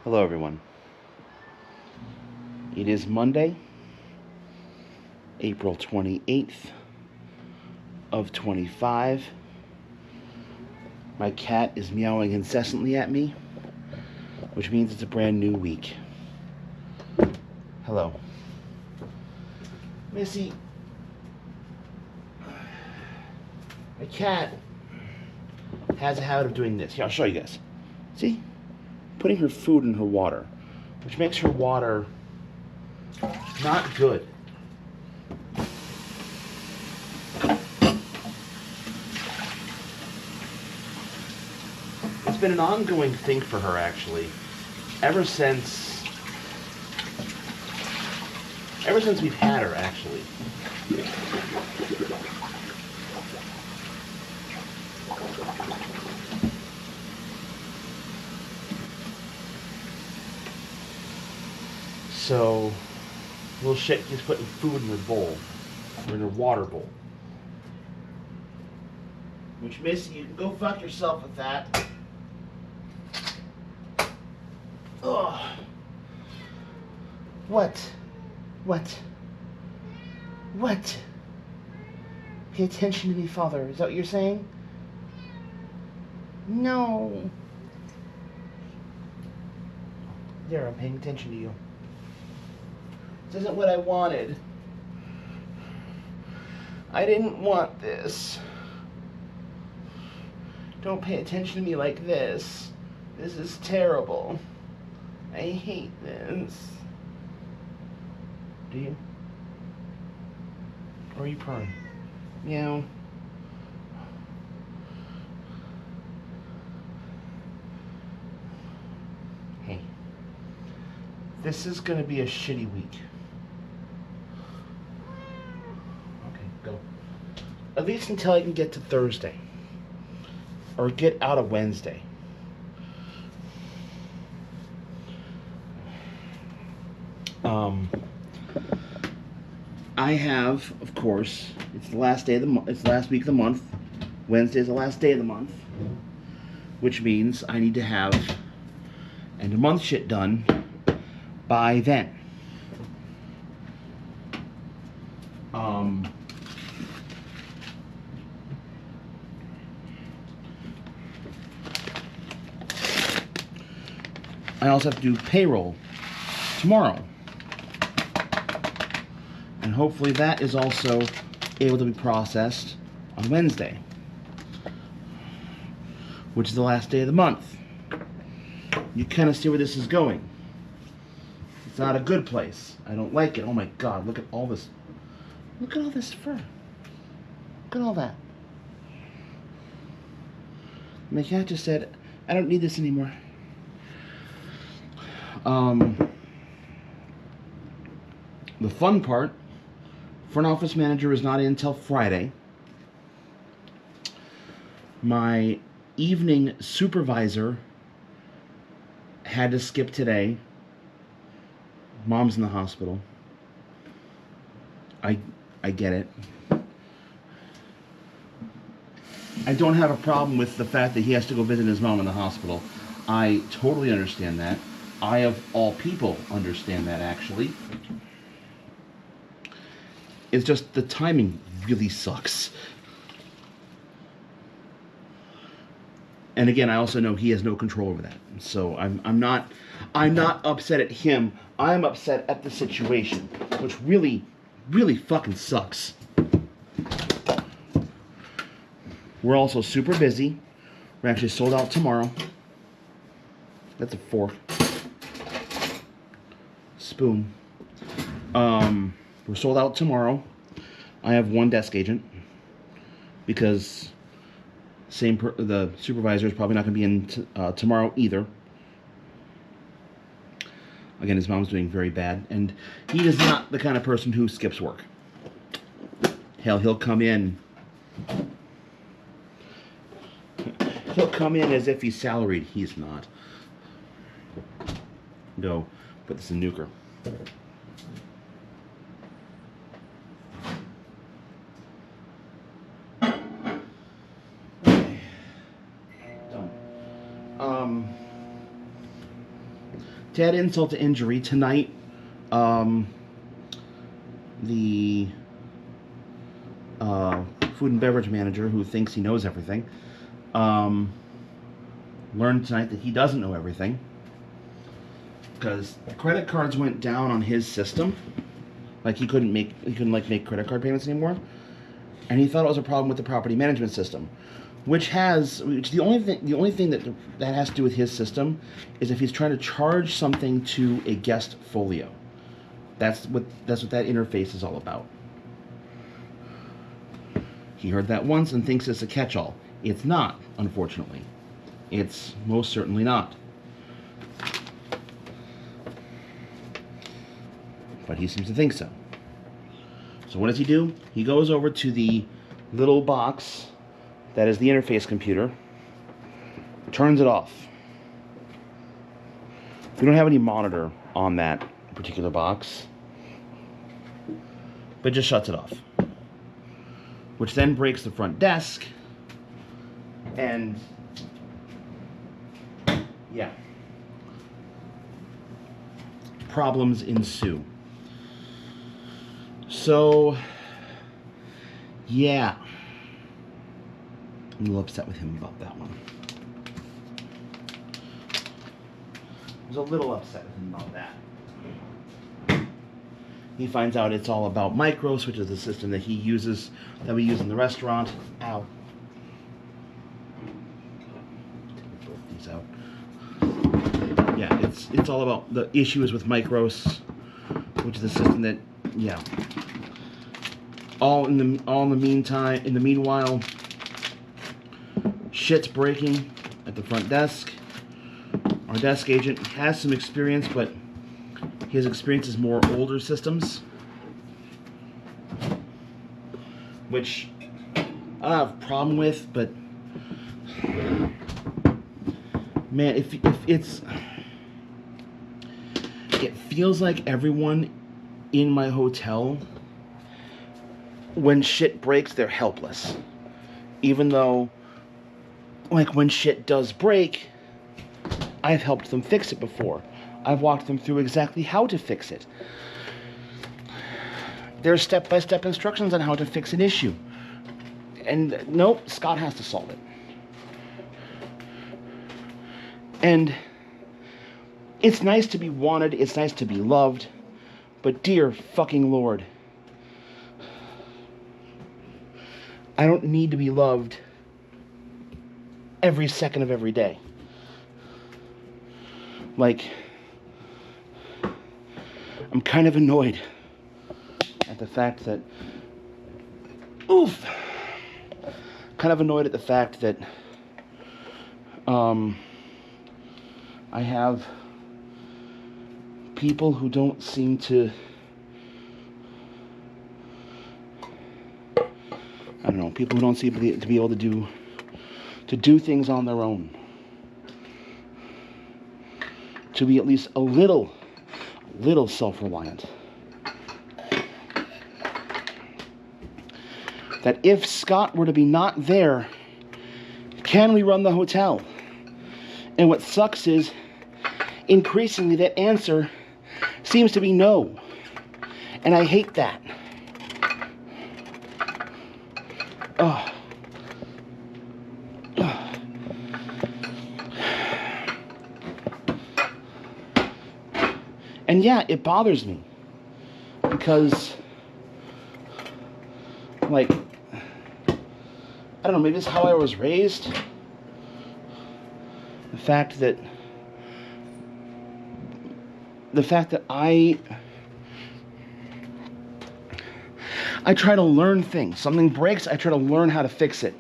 Hello, everyone. It is Monday, April 28th of 25. My cat is meowing incessantly at me, which means it's a brand new week. Hello. Missy, my cat has a habit of doing this. Here, I'll show you guys. See? Putting her food in her water, which makes her water not good. It's been an ongoing thing for her, actually, ever since we've had her, actually. So, little shit keeps putting food in her bowl, or in her water bowl. Which, Missy, you can go fuck yourself with that. Ugh. What? What? Pay attention to me, Father. Is that what you're saying? No. There, I'm paying attention to you. This isn't what I wanted. I didn't want this. Don't pay attention to me like this. This is terrible. I hate this. Do you? Or are you purring? Meow. Hey. This is gonna be a shitty week. Okay, go. At least until I can get to Thursday. Or get out of Wednesday. I have, of course, it's the last day of the month. It's the last week of the month. Wednesday is the last day of the month, which means I need to have end of month shit done by then. I also have to do payroll tomorrow. And hopefully that is also able to be processed on Wednesday, which is the last day of the month. You kind of see where this is going. It's not a good place. I don't like it. Oh my God, look at all this. Look at all this fur. Look at all that. My cat just said, I don't need this anymore. The fun part, front office manager is not in until Friday. My evening supervisor had to skip today. Mom's in the hospital. I get it. I don't have a problem with the fact that he has to go visit his mom in the hospital. I totally understand that. I, of all people, understand that, actually. It's just the timing really sucks. And again, I also know he has no control over that. So I'm not upset at him. I'm upset at the situation, which really fucking sucks. We're also super busy. We're actually sold out tomorrow. That's a fork. Spoon. We're sold out tomorrow. I have one desk agent because the supervisor is probably not going to be in tomorrow either. Again, his mom's doing very bad, and he is not the kind of person who skips work. Hell, he'll come in. He'll come in as if he's salaried. He's not. Go put this in Nuker. To add insult to injury, tonight, the food and beverage manager, who thinks he knows everything, learned tonight that he doesn't know everything, because credit cards went down on his system. Like he couldn't make credit card payments anymore, and he thought it was a problem with the property management system, which the only thing that has to do with his system is if he's trying to charge something to a guest folio. That's what that interface is all about. He heard that once and thinks it's a catch-all. It's not, unfortunately. It's most certainly not. But he seems to think so. So what does he do? He goes over to the little box that is the interface computer, turns it off. We don't have any monitor on that particular box, but just shuts it off, which then breaks the front desk, and yeah, problems ensue. So yeah, I'm a little upset with him about that one. I was a little upset with him about that. He finds out it's all about Micros, which is the system that we use in the restaurant. Ow. Take both these out. Yeah, it's all about the issues with Micros, which is the system that, yeah. In the meanwhile, shit's breaking at the front desk. Our desk agent has some experience, but his experience is more older systems, which I don't have a problem with, but man, if it feels like everyone in my hotel, when shit breaks, they're helpless. Even though, like, when shit does break, I've helped them fix it before. I've walked them through exactly how to fix it. There's step-by-step instructions on how to fix an issue. And nope, Scott has to solve it. And it's nice to be wanted, it's nice to be loved, but dear fucking Lord, I don't need to be loved every second of every day. Like, I'm kind of annoyed at the fact that, I have people who don't seem to, people who don't seem to be able to do things on their own. To be at least a little self-reliant. That if Scott were to be not there, can we run the hotel? And what sucks is, increasingly that answer seems to be no. And I hate that. Ugh. And yeah, it bothers me. Because, like, I don't know, maybe it's how I was raised. The fact that I try to learn things. Something breaks, I try to learn how to fix it.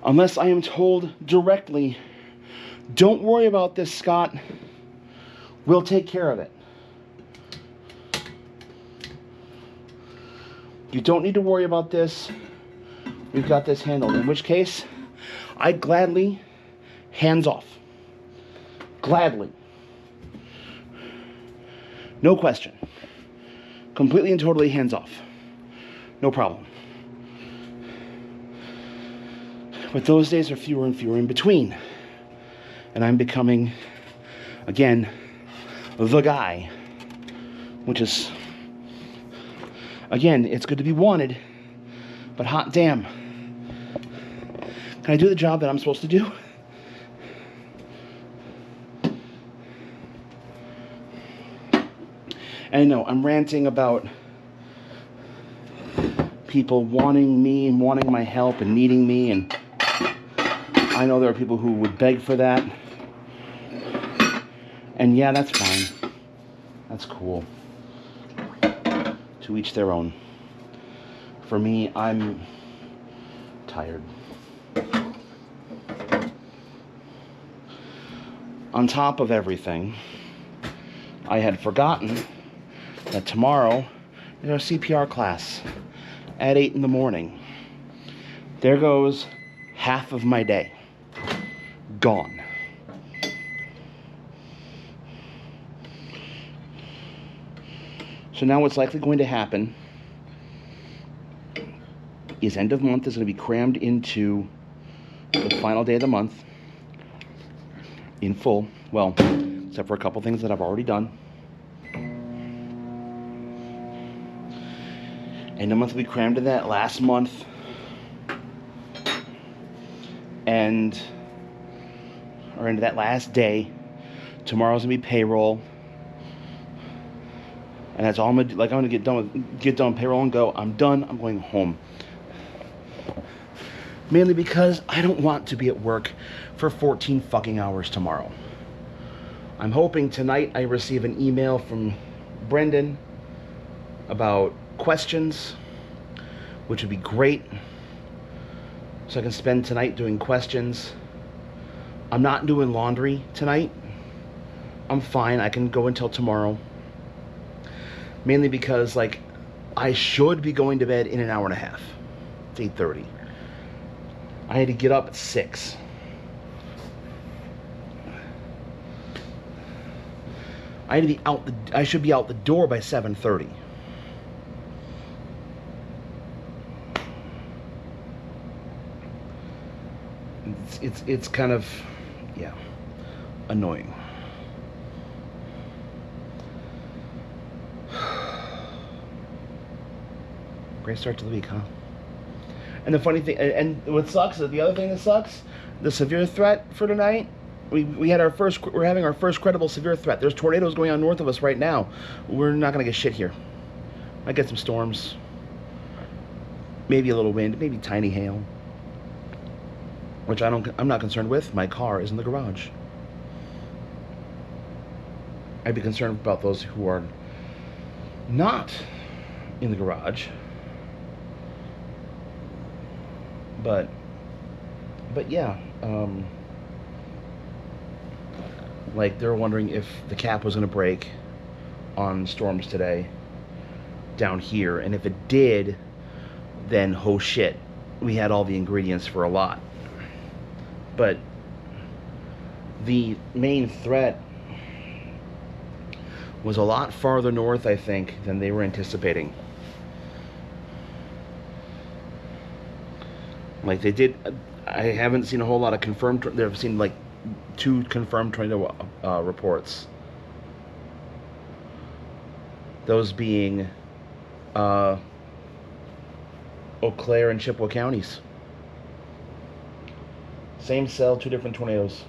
Unless I am told directly, don't worry about this, Scott. We'll take care of it. You don't need to worry about this. We've got this handled. In which case, I'd gladly, hands off. Gladly. No question. Completely and totally hands off. No problem. But those days are fewer and fewer in between. And I'm becoming, again, the guy. Which is, again, it's good to be wanted, but hot damn. Can I do the job that I'm supposed to do? And I know I'm ranting about people wanting me and wanting my help and needing me, and I know there are people who would beg for that. And yeah, that's fine. That's cool. To each their own. For me, I'm tired. On top of everything, I had forgotten that tomorrow is our CPR class at 8 in the morning. There goes half of my day. Gone. So now what's likely going to happen is end of month is going to be crammed into the final day of the month in full. Well, except for a couple things that I've already done. End of month will be crammed in that last month. Or into that last day. Tomorrow's going to be payroll. And that's all I'm gonna do. Like, I'm gonna get done with payroll and go. I'm done. I'm going home. Mainly because I don't want to be at work for 14 fucking hours tomorrow. I'm hoping tonight I receive an email from Brendan about questions, which would be great. So I can spend tonight doing questions. I'm not doing laundry tonight. I'm fine. I can go until tomorrow. Mainly because, like, I should be going to bed in an hour and a half. It's 8:30. I had to get up at 6. I should be out the door by 7:30. It's kind of, yeah, annoying. Great start to the week, huh? And the funny thing, and what sucks, the other thing that sucks, the severe threat for tonight, we're having our first credible severe threat. There's tornadoes going on north of us right now. We're not gonna get shit here. Might get some storms, maybe a little wind, maybe tiny hail, which I'm not concerned with. My car is in the garage. I'd be concerned about those who are not in the garage. But yeah, like, they're wondering if the cap was going to break on storms today down here, and if it did, then oh shit, we had all the ingredients for a lot. But the main threat was a lot farther north, I think, than they were anticipating. Like, they did, I haven't seen a whole lot of confirmed, I've seen like 2 confirmed tornado reports. Those being Eau Claire and Chippewa counties. Same cell, 2 different tornadoes.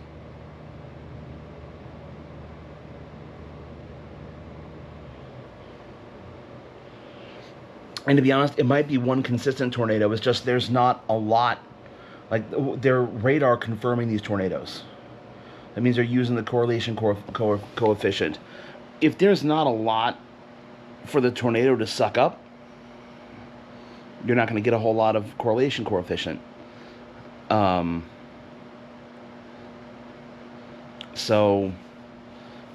And to be honest, it might be one consistent tornado. It's just there's not a lot. Like, their radar confirming these tornadoes. That means they're using the correlation coefficient. If there's not a lot for the tornado to suck up, you're not going to get a whole lot of correlation coefficient. So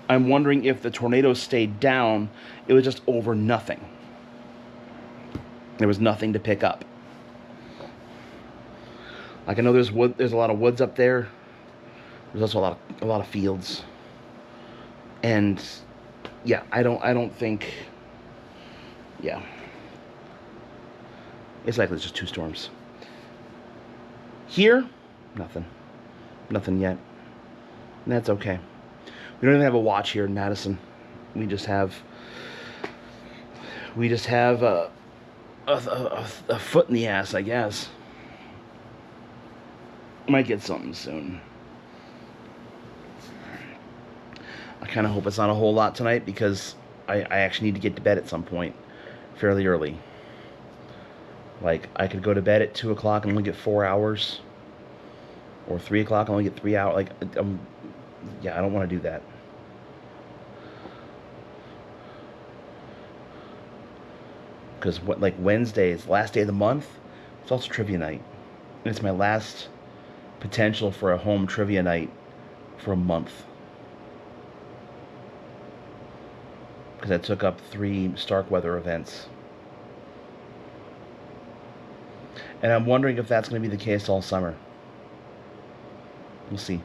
I'm wondering if the tornado stayed down, it was just over nothing. There was nothing to pick up. Like, I know there's a lot of woods up there. There's also a lot of fields. And yeah, I don't think, yeah. It's likely it's just 2 storms. Here, nothing. Nothing yet. And that's okay. We don't even have a watch here in Madison. We just have a foot in the ass, I guess. Might get something soon. I kind of hope it's not a whole lot tonight because I actually need to get to bed at some point fairly early. Like, I could go to bed at 2 o'clock and only get 4 hours. Or 3 o'clock and only get 3 hours. Like, yeah, I don't want to do that. Because, like, Wednesday is the last day of the month. It's also trivia night. And it's my last potential for a home trivia night for a month. Because I took up 3 Starkweather events. And I'm wondering if that's going to be the case all summer. We'll see.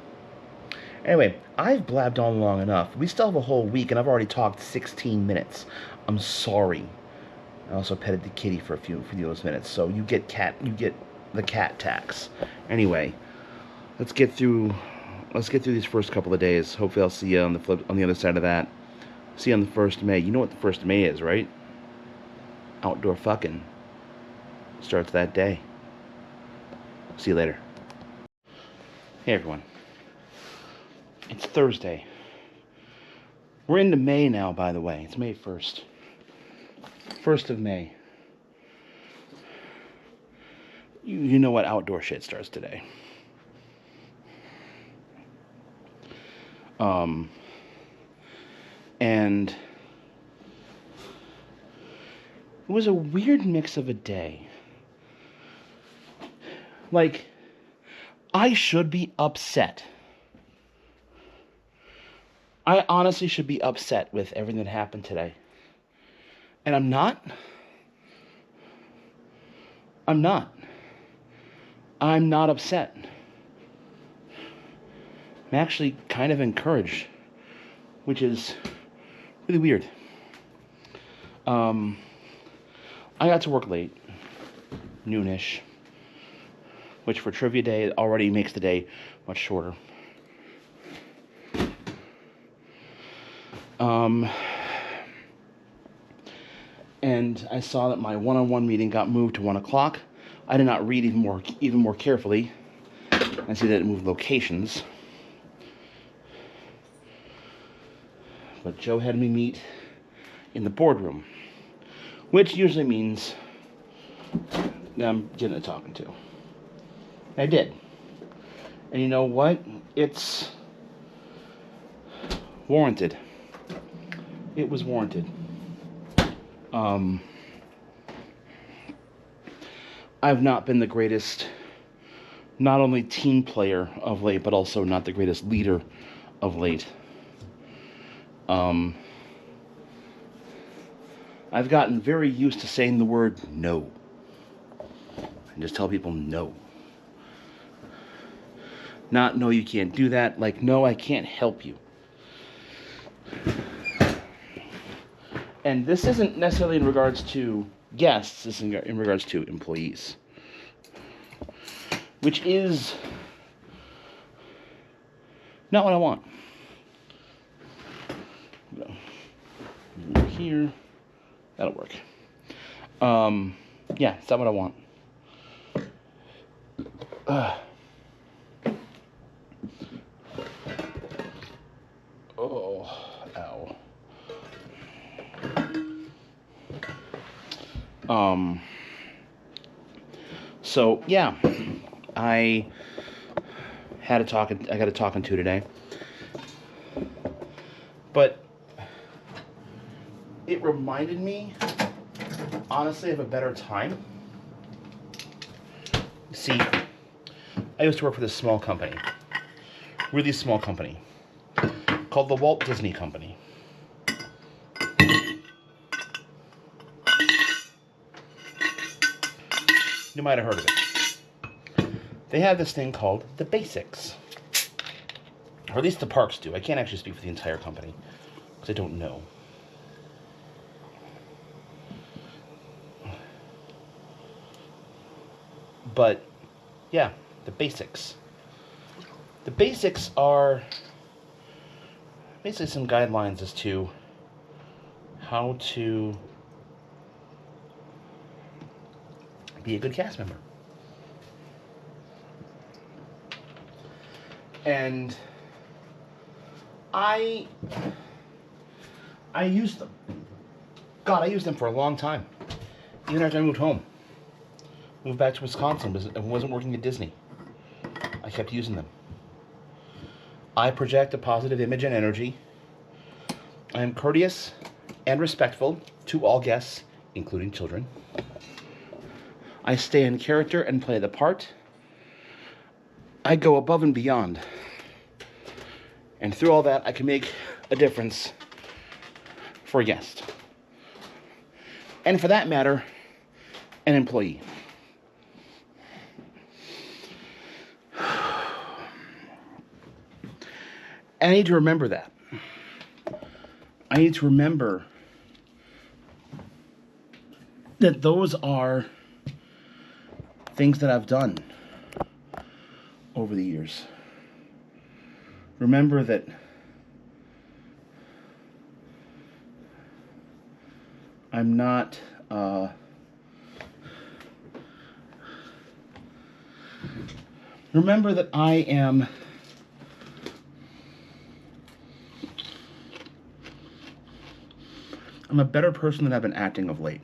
Anyway, I've blabbed on long enough. We still have a whole week, and I've already talked 16 minutes. I'm sorry. I also petted the kitty for those minutes, so you get the cat tax. Anyway, let's get through these first couple of days. Hopefully, I'll see you on the other side of that. See you on the 1st of May. You know what the 1st of May is, right? Outdoor fucking starts that day. See you later. Hey everyone. It's Thursday. We're into May now, by the way. It's May 1st. 1st of May. You know what outdoor shit starts today. And it was a weird mix of a day. Like, I should be upset. I honestly should be upset with everything that happened today. And I'm not. I'm not upset. I'm actually kind of encouraged, which is really weird. I got to work late, noonish, which for trivia day already makes the day much shorter. And I saw that my one-on-one meeting got moved to 1 o'clock. I did not read even more carefully. I see that it moved locations. But Joe had me meet in the boardroom, which usually means that I'm getting a talking to. I did. And you know what? It's warranted. It was warranted. I've not been the greatest, not only team player of late, but also not the greatest leader of late. I've gotten very used to saying the word no. And just tell people no. Not no, you can't do that. Like, no, I can't help you. And this isn't necessarily in regards to guests, this is in regards to employees. Which is not what I want. Over here. That'll work. Yeah, it's not what I want. Oh, ow. So yeah, I got a talking to today, but it reminded me, honestly, of a better time. See, I used to work for this small company, really small company, called the Walt Disney Company. You might have heard of it. They have this thing called the Basics. Or at least the parks do. I can't actually speak for the entire company, because I don't know. But, yeah, the Basics. The Basics are basically some guidelines as to how to be a good cast member. And I used them. God, I used them for a long time. Even after I moved home. Moved back to Wisconsin, but I wasn't working at Disney. I kept using them. I project a positive image and energy. I am courteous and respectful to all guests, including children. I stay in character and play the part. I go above and beyond. And through all that, I can make a difference for a guest. And for that matter, an employee. I need to remember that. I need to remember that those are things that I've done over the years. Remember that I'm not remember that I'm a better person than I've been acting of late.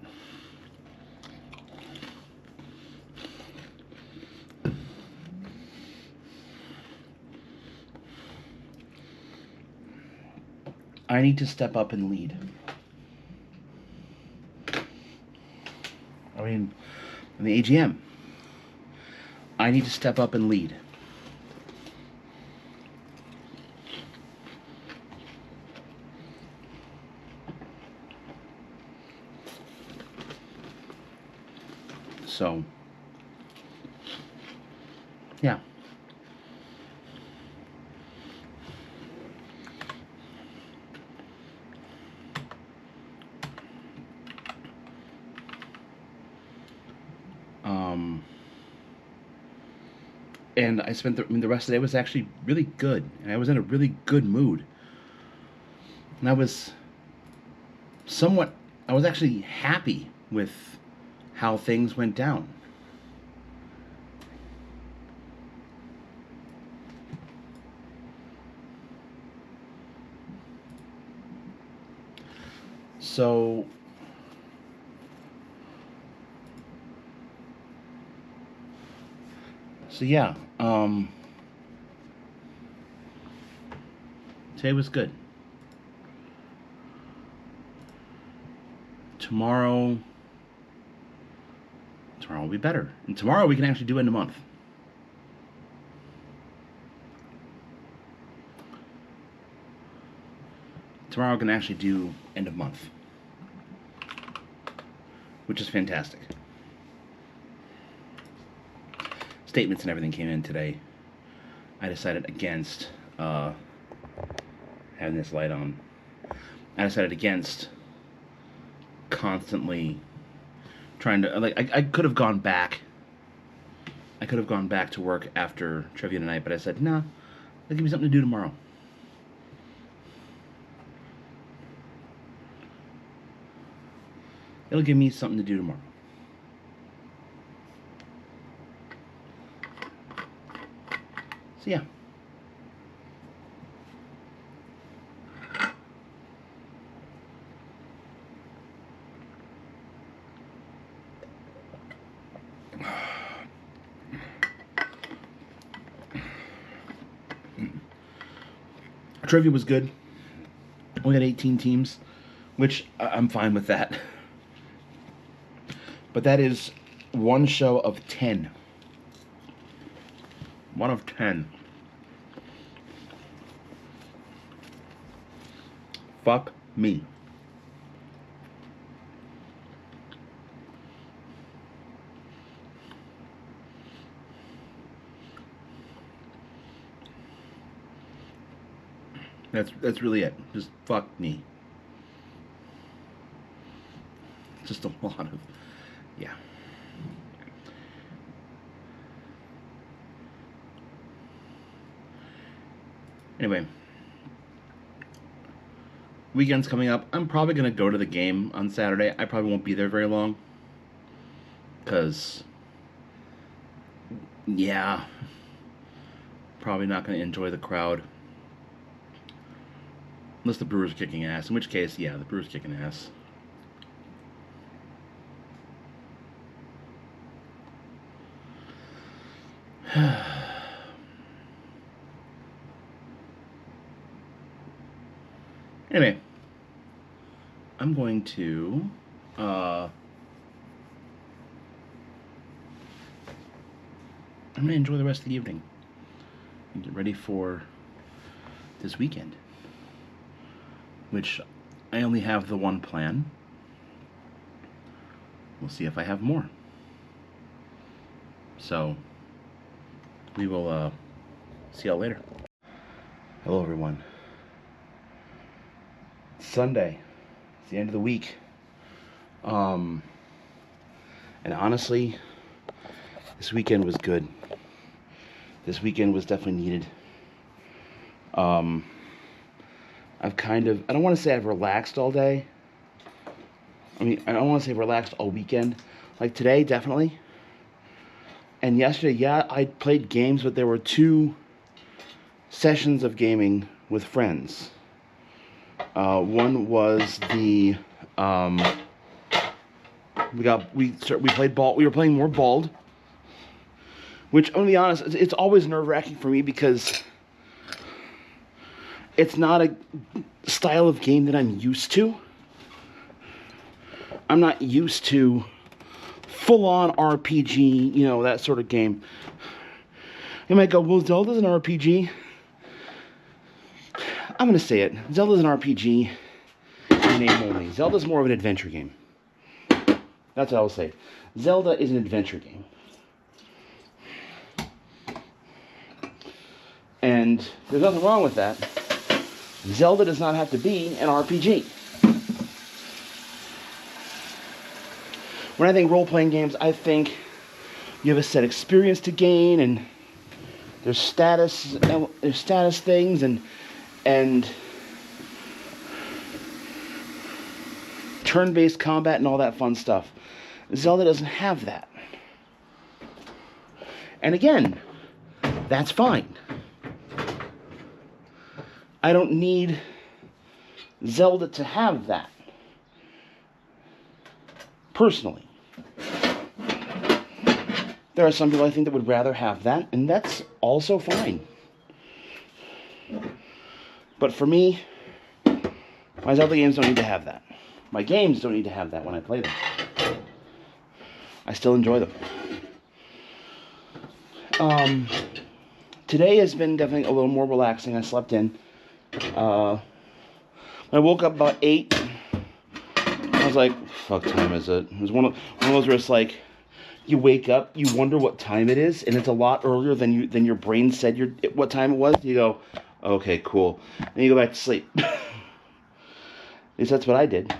I need to step up and lead. I mean, in the AGM, I need to step up and lead. So, yeah. And I spent the rest of the day was actually really good. And I was in a really good mood. And I was actually happy with how things went down. So yeah, today was good. Tomorrow will be better. And tomorrow we can actually do end of month. Tomorrow we can actually do end of month, which is fantastic. Statements and everything came in today. I decided against having this light on. I decided against constantly trying to, like, I could have gone back. I could have gone back to work after trivia tonight, but I said, nah, they'll give me something to do tomorrow. It'll give me something to do tomorrow. So yeah. Trivia was good. We had 18 teams, which I'm fine with that. But that is one show of 10. One of 10. Fuck me. That's really it. Just fuck me. Just a lot of, yeah. Anyway, weekend's coming up. I'm probably going to go to the game on Saturday. I probably won't be there very long. Because, yeah, probably not going to enjoy the crowd. Unless the Brewers are kicking ass. In which case, yeah, the Brewers kicking ass. Anyway, I'm going to enjoy the rest of the evening and get ready for this weekend, which I only have the one plan. We'll see if I have more. So we will see y'all later. Hello, everyone. It's Sunday. It's the end of the week. And honestly, this weekend was good. This weekend was definitely needed. I've kind of, I don't want to say I've relaxed all day. I mean, I don't want to say relaxed all weekend. Like today, definitely. And yesterday, yeah, I played games, but there were 2 sessions of gaming with friends. One was the, we played ball. We were playing more Bald, which, I'm gonna be honest, it's always nerve-wracking for me because it's not a style of game that I'm used to. I'm not used to full-on RPG, you know, that sort of game. You might go, well, Zelda's an RPG. I'm gonna say it. Zelda's an RPG in name only. Zelda's more of an adventure game. That's what I'll say. Zelda is an adventure game. And there's nothing wrong with that. Zelda does not have to be an RPG. When I think role-playing games, I think you have a set experience to gain, and there's status things, and turn-based combat and all that fun stuff. Zelda doesn't have that. And again, that's fine. I don't need Zelda to have that. Personally. There are some people I think that would rather have that, and that's also fine. But for me, my Zelda games don't need to have that. My games don't need to have that when I play them. I still enjoy them. Today has been definitely a little more relaxing. I slept in. I woke up about 8. I was like, fuck, time is it? It was one of those where it's like, you wake up, you wonder what time it is, and it's a lot earlier than your brain said what time it was. You go, okay, cool. Then you go back to sleep. At least that's what I did.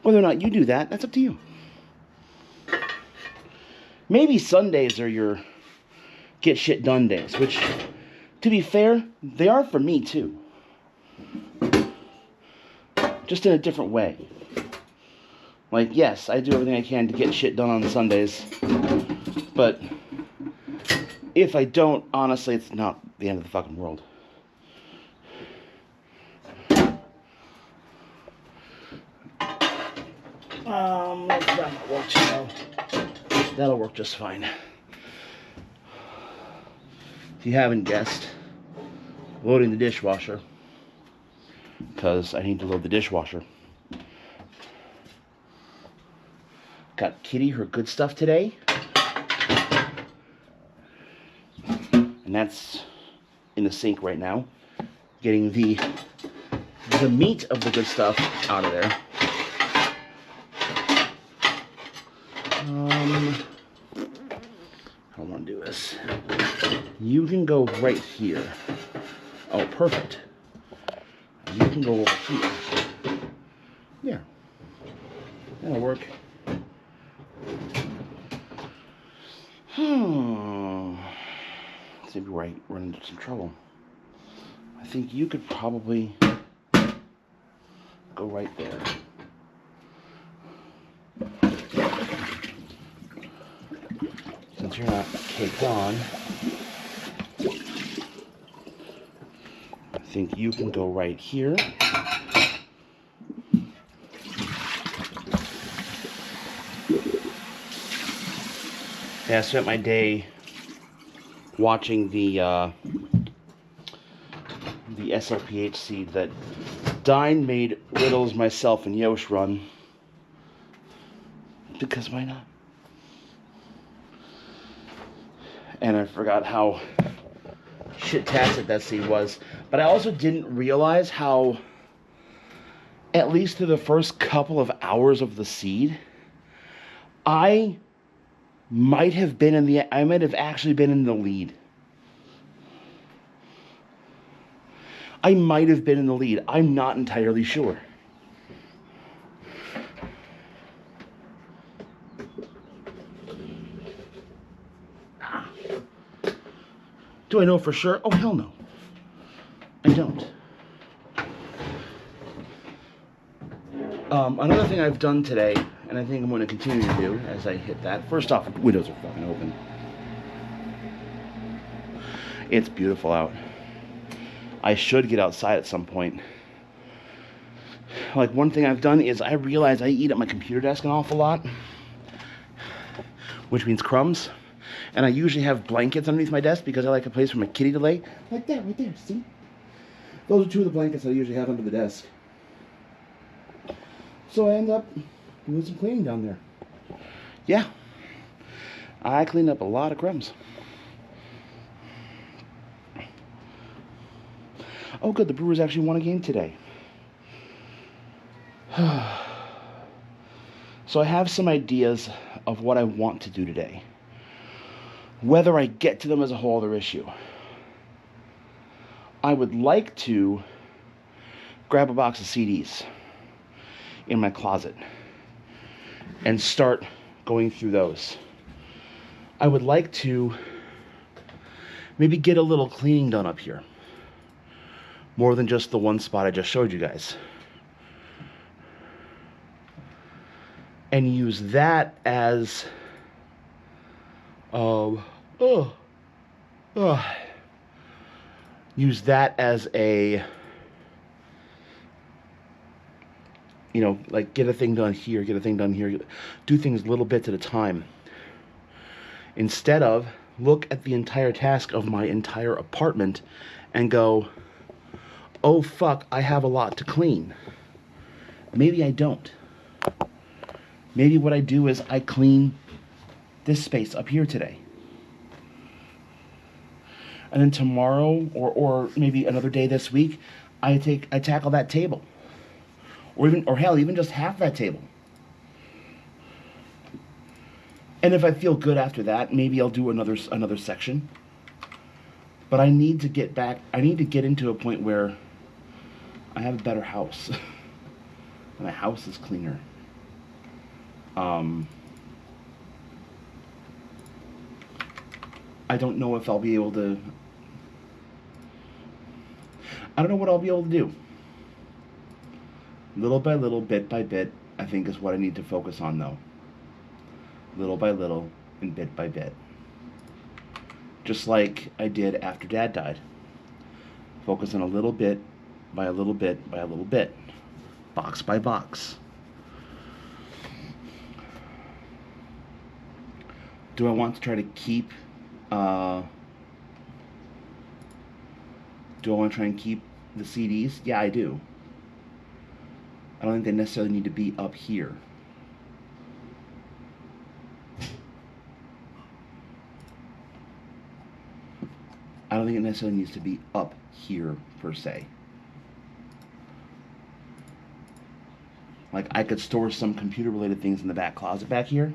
Whether or not you do that, that's up to you. Maybe Sundays are your get shit done days, which, to be fair, they are for me too. Just in a different way. Like, yes, I do everything I can to get shit done on Sundays, but if I don't, honestly, it's not the end of the fucking world. Let's not work tomorrow. That'll work just fine. If you haven't guessed, loading the dishwasher, because I need to load the dishwasher. Got Kitty her good stuff today, and that's in the sink right now, getting the meat of the good stuff out of there. I don't want to do this. You can go right here. Oh, perfect. You can go over here. Yeah. That'll work. Let's see if we run into some trouble. I think you could probably go right there. Since you're not caked on, I think you can go right here. Yeah, I spent my day watching the SRPH seed that Dine made Riddles, myself, and Yosh run. Because why not? And I forgot how shit-tastic that seed was. But I also didn't realize how, at least through the first couple of hours of the seed, I might have actually been in the lead. I might have been in the lead. I'm not entirely sure. Do I know for sure? Oh, hell no. I don't. Another thing I've done today, and I think I'm going to continue to do as I hit that. First off, windows are fucking open. It's beautiful out. I should get outside at some point. Like, one thing I've done is I realize I eat at my computer desk an awful lot, which means crumbs. And I usually have blankets underneath my desk because I like a place for my kitty to lay. Like that right there, see? Those are two of the blankets I usually have under the desk. So I end up doing some cleaning down there. Yeah. I cleaned up a lot of crumbs. Oh, good. The Brewers actually won a game today. So I have some ideas of what I want to do today. Whether I get to them is a whole other issue. I would like to grab a box of CDs in my closet and start going through those. I would like to maybe get a little cleaning done up here. More than just the one spot I just showed you guys. And use that as use that as a, you know, like get a thing done here, get a thing done here, do things little bits at a time. Instead of look at the entire task of my entire apartment and go, oh fuck, I have a lot to clean. Maybe I don't. Maybe what I do is I clean this space up here today. And then tomorrow, or maybe another day this week, I tackle that table. Or hell, even just half that table. And if I feel good after that, maybe I'll do another section. But I need to get into a point where I have a better house. And my house is cleaner. I don't know if I'll be able to... I don't know what I'll be able to do. Little by little, bit by bit, I think is what I need to focus on, though. Little by little and bit by bit. Just like I did after Dad died. Focus on a little bit by a little bit by a little bit. Box by box. Do I want to try to keep... do I want to try and keep the CDs? Yeah, I do. I don't think they necessarily need to be up here. I don't think it necessarily needs to be up here, per se. Like, I could store some computer-related things in the back closet back here.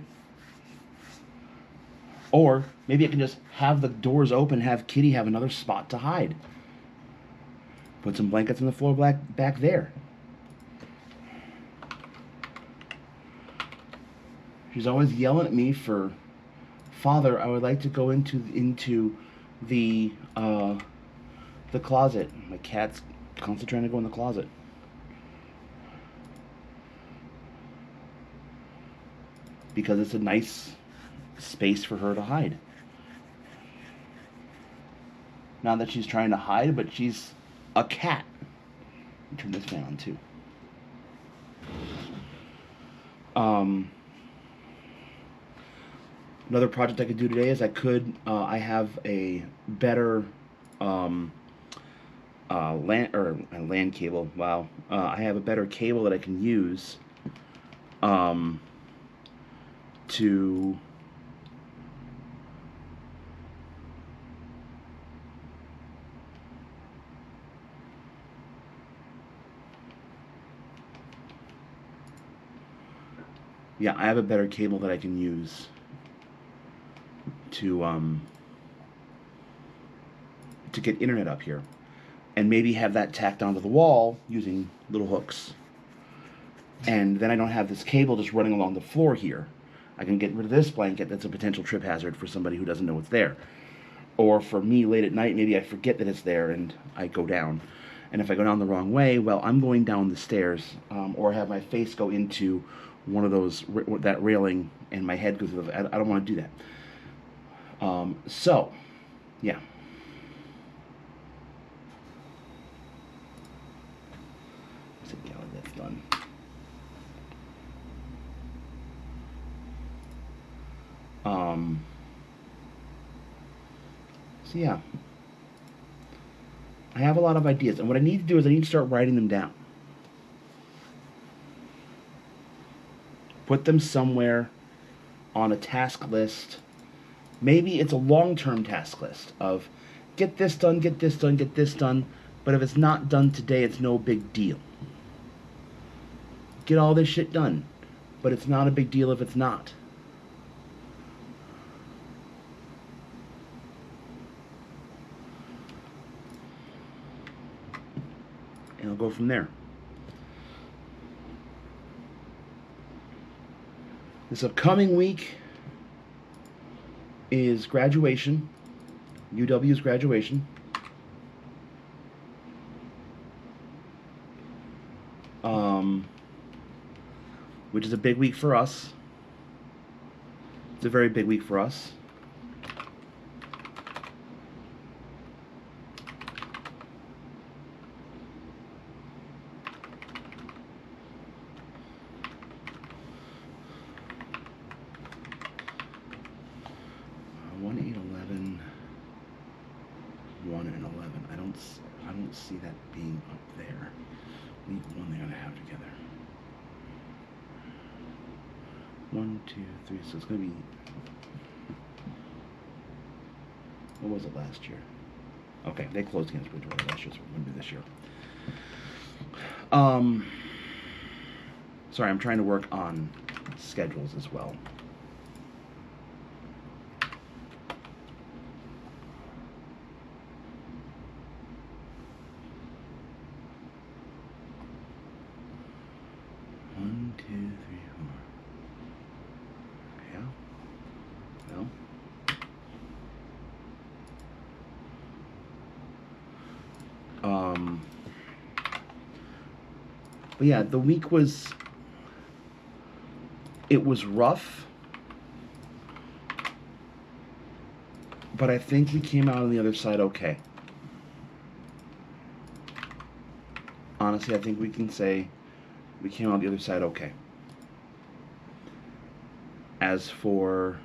Or maybe I can just have the doors open, have Kitty have another spot to hide. Put some blankets on the floor back there. She's always yelling at me for, Father, I would like to go into the The closet. My cat's constantly trying to go in the closet. Because it's a nice space for her to hide. Not that she's trying to hide, but she's a cat. Turn this fan on too. Another project I could do today is I have a better LAN cable. Wow, I have a better cable that I can use to yeah, I have a better cable that I can use to get internet up here, and maybe have that tacked onto the wall using little hooks. And then I don't have this cable just running along the floor here. I can get rid of this blanket that's a potential trip hazard for somebody who doesn't know it's there. Or for me late at night, maybe I forget that it's there and I go down. And if I go down the wrong way, well, I'm going down the stairs, or have my face go into one of those, that railing, and my head goes, I don't want to do that. So, yeah. That's done. So yeah, I have a lot of ideas, and what I need to do is I need to start writing them down. Put them somewhere on a task list. Maybe it's a long-term task list of get this done, get this done, get this done, but if it's not done today, it's no big deal. Get all this shit done, but it's not a big deal if it's not. And I'll go from there. This upcoming week is graduation, UW's graduation. Which is a big week for us. It's a very big week for us. One 811, 1 and 11. I don't see that being up there. Week 1 they're gonna have together. 1, 2, 3. So it's gonna be. What was it last year? Okay, they closed against Bridgewater last year, so we're gonna do this year. Sorry, I'm trying to work on schedules as well. One, two, three, four. Yeah. No. But yeah, the week was. It was rough, but I think we came out on the other side okay. Honestly, I think we can say we came out on the other side okay. As for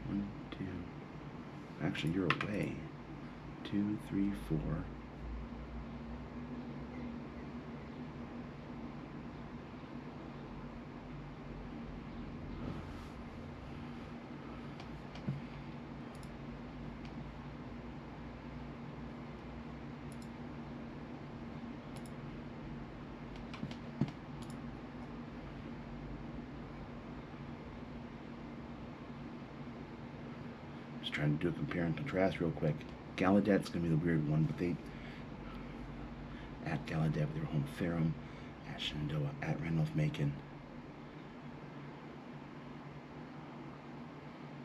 1, 2, actually you're away. 2, 3, 4. Trying to do a compare and contrast real quick. Gallaudet's going to be the weird one, but they at Gallaudet, they were home Ferrum, at Shenandoah, at Randolph-Macon.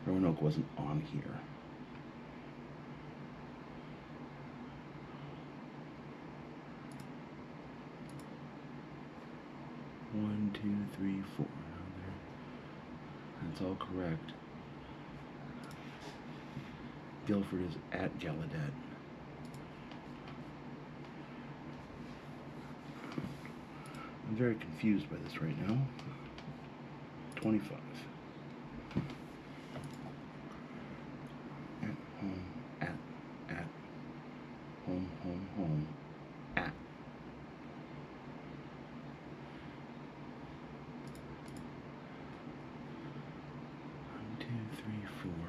Roanoke wasn't on here. 1, 2, 3, 4. That's all correct. Guilford is at Gallaudet. I'm very confused by this right now. 25. At home, at home, home, at. One, two, three, four.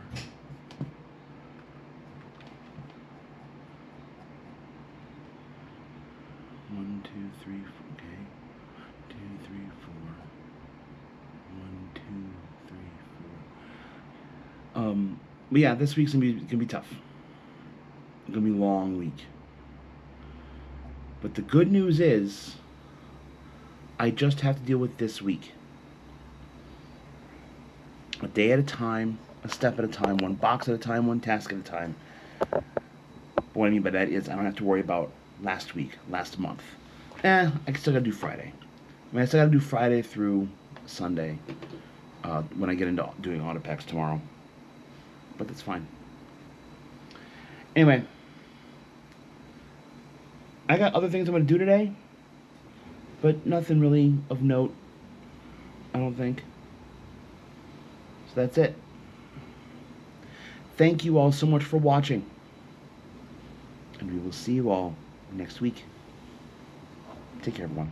One, two, three, okay. 2, 3, 4. 1, 2, 3, 4. But yeah, this week's gonna be tough. It's gonna be a long week. But the good news is, I just have to deal with this week. A day at a time, a step at a time, one box at a time, one task at a time. But what I mean by that is I don't have to worry about last week, last month. I still gotta do Friday. I still gotta do Friday through Sunday when I get into doing Autopex tomorrow. But that's fine. Anyway, I got other things I'm gonna do today, but nothing really of note, I don't think. So that's it. Thank you all so much for watching, and we will see you all next week. Take care, everyone.